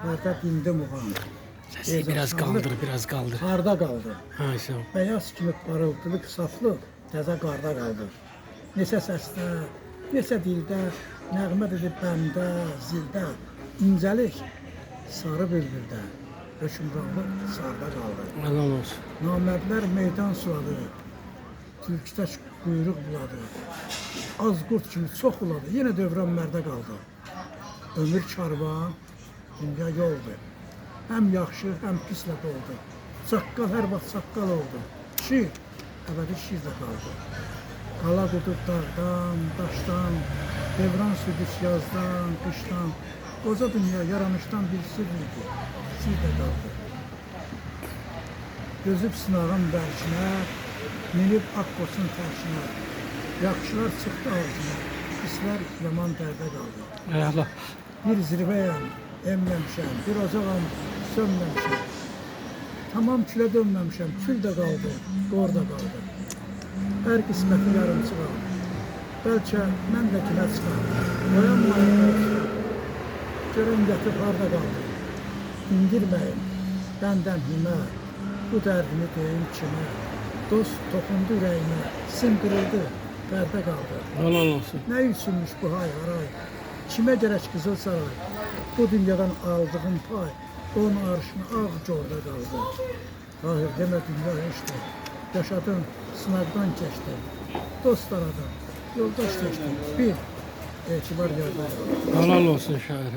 Parda dindi muğam. Sesi biraz kaldır, biraz kaldır. Qarda qaldı. Ha, sağ ol. Bəyaz kimi parıltılı, saflı, təzə qarda qaldı. Neçə səsdə, neçə dildə, nəğmə dedi bəndə, zildə, incəlik, sarı bülbüldə, hökmranlıq sarda qaldı. Allah olsun. Namərdlər meydan suladı, türküdə quyruq buladı. Az qurt kimi çox uladı, yenə dövrən mərdə qaldı. Ömür karvan, dünya yoldur. Həm yaxşı, həm pislə doldu. Çaqqal hər vaxt çaqqal oldu. Şir, əbədi şir də qaldı. Qala qudub dağdan, daşdan, devran südüş yazdan, qışdan. Qoca dünya yaranışdan bir sir idi, sir də qaldı. Gözüb sınağın bərkinə, minib Akkos'un tərşinə. Yaxşılar çıxdı ağzına, pislər yaman dərdə qaldı. Ey Allah. Bir zirvəyəm, emməmişəm, bir ocağam, sönməmişəm. Tamam külə dönməmişəm, kül də qaldı, qor da qaldı. Hər qisməti yarımçı qaldı. Bəlkə mən də kilə çıxar, boyanmayın, görən yatıb harda qaldı. İndirməyin, bəndən himə, bu dərdini deyim kimə. Dost toxundu ürəyimə, sim qırıldı, pərdə qaldı. Allah olsun. Nə üçünmüş bu hay-haray, kimə gərək qızıl saray, bu dünyadan aldığım pay, onun arşına ağ corda qaldı. Hayır, demə dünya işdi, yaşadın, sınavdan keçdi, dost aradan, yoldaş keçdi, bir, etibar yardım. Allah olsun şair.